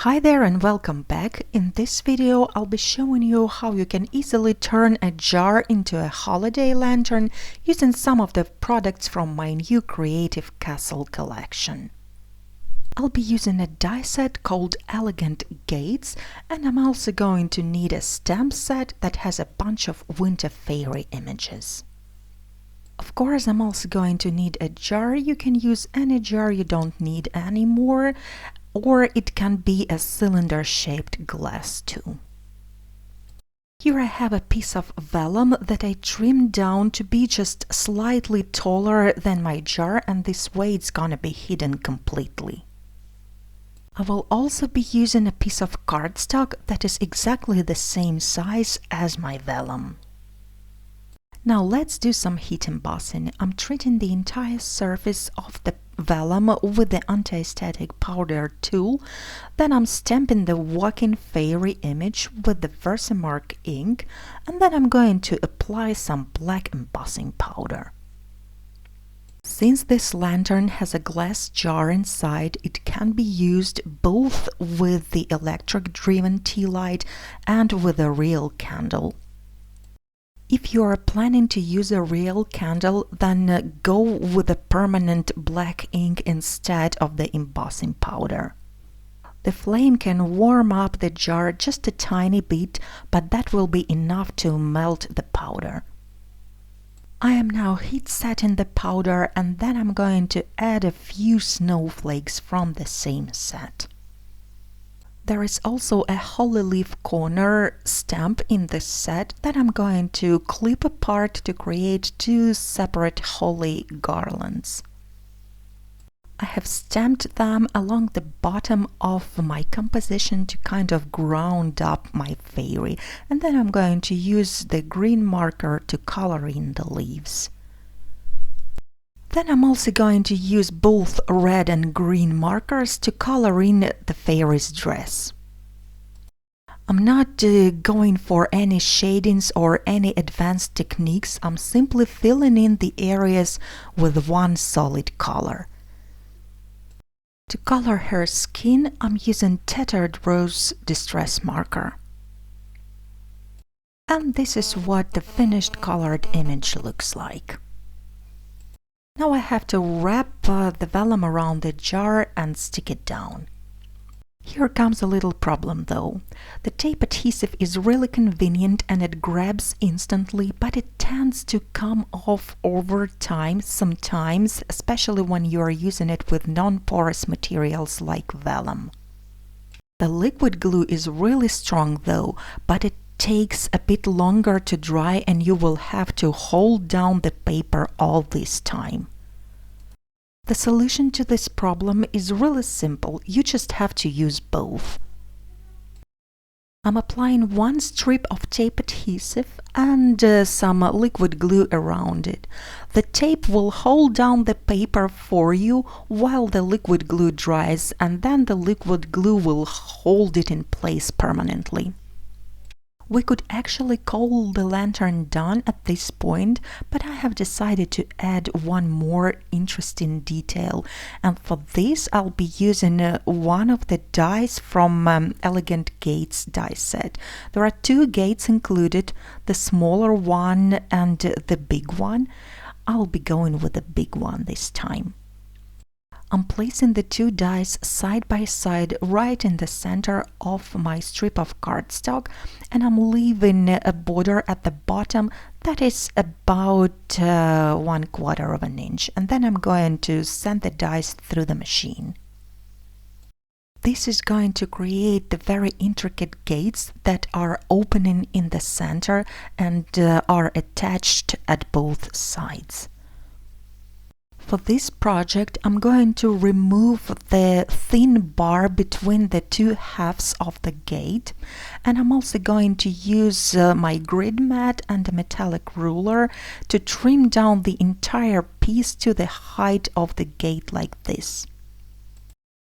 Hi there and welcome back. In this video I'll be showing you how you can easily turn a jar into a holiday lantern using some of the products from my new Creative Castle collection. I'll be using a die set called Elegant Gates, and I'm also going to need a stamp set that has a bunch of winter fairy images. Of course, I'm also going to need a jar. You can use any jar, you don't need any more, or it can be a cylinder-shaped glass too. Here I have a piece of vellum that I trimmed down to be just slightly taller than my jar, and this way it's gonna be hidden completely. I will also be using a piece of cardstock that is exactly the same size as my vellum. Now let's do some heat embossing. I'm treating the entire surface of the vellum with the anti-static powder tool. Then I'm stamping the walking fairy image with the Versamark ink, and then I'm going to apply some black embossing powder. Since this lantern has a glass jar inside, it can be used both with the electric-driven tea light and with a real candle. If you are planning to use a real candle, then go with a permanent black ink instead of the embossing powder. The flame can warm up the jar just a tiny bit, but that will be enough to melt the powder. I am now heat setting the powder, and then I'm going to add a few snowflakes from the same set. There is also a holly leaf corner stamp in this set that I'm going to clip apart to create two separate holly garlands. I have stamped them along the bottom of my composition to kind of ground up my fairy, and then I'm going to use the green marker to color in the leaves. Then I'm also going to use both red and green markers to color in the fairy's dress. I'm not going for any shadings or any advanced techniques. I'm simply filling in the areas with one solid color. To color her skin, I'm using Tattered Rose Distress Marker. And this is what the finished colored image looks like. Now I have to wrap the vellum around the jar and stick it down. Here comes a little problem though. The tape adhesive is really convenient and it grabs instantly, but it tends to come off over time sometimes, especially when you are using it with non-porous materials like vellum. The liquid glue is really strong though, but it takes a bit longer to dry and you will have to hold down the paper all this time. The solution to this problem is really simple. You just have to use both. I'm applying one strip of tape adhesive and some liquid glue around it. The tape will hold down the paper for you while the liquid glue dries, and then the liquid glue will hold it in place permanently. We could actually call the lantern done at this point, but I have decided to add one more interesting detail, and for this I'll be using one of the dies from Elegant Gates die set. There are two gates included, the smaller one and the big one. I'll be going with the big one this time. I'm placing the two dies side by side right in the center of my strip of cardstock, and I'm leaving a border at the bottom that is about 1/4 of an inch, and then I'm going to send the dies through the machine. This is going to create the very intricate gates that are opening in the center and are attached at both sides. For this project, I'm going to remove the thin bar between the two halves of the gate, and I'm also going to use my grid mat and a metallic ruler to trim down the entire piece to the height of the gate like this.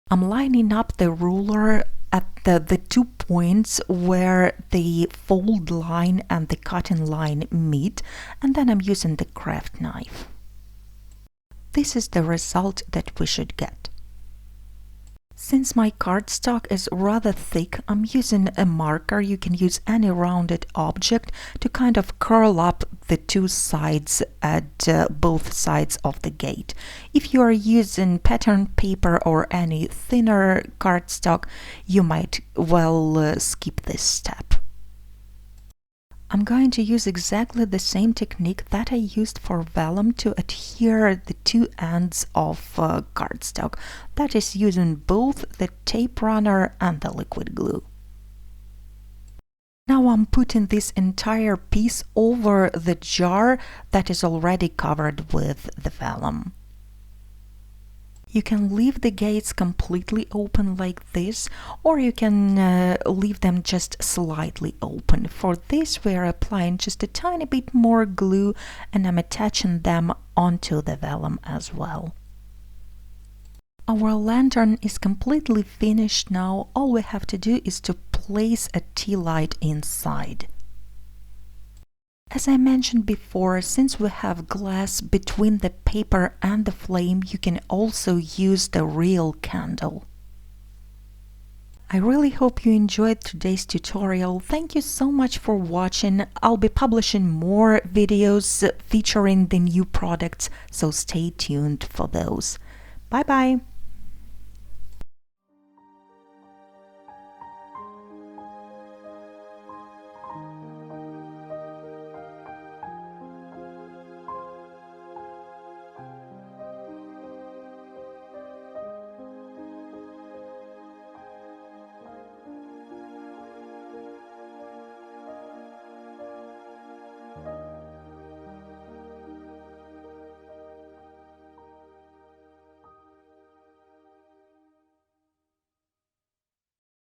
I'm lining up the ruler at the 2 points where the fold line and the cutting line meet, and then I'm using the craft knife. This is the result that we should get. Since my cardstock is rather thick, I'm using a marker. You can use any rounded object to kind of curl up the two sides at both sides of the gate. If you are using pattern paper or any thinner cardstock, you might well skip this step. I'm going to use exactly the same technique that I used for vellum to adhere the two ends of cardstock, that is using both the tape runner and the liquid glue. Now I'm putting this entire piece over the jar that is already covered with the vellum. You can leave the gates completely open like this, or you can leave them just slightly open. For this we are applying just a tiny bit more glue and I'm attaching them onto the vellum as well. Our lantern is completely finished now. All we have to do is to place a tea light inside. As I mentioned before, since we have glass between the paper and the flame, you can also use the real candle. I really hope you enjoyed today's tutorial. Thank you so much for watching. I'll be publishing more videos featuring the new products, so stay tuned for those. Bye bye!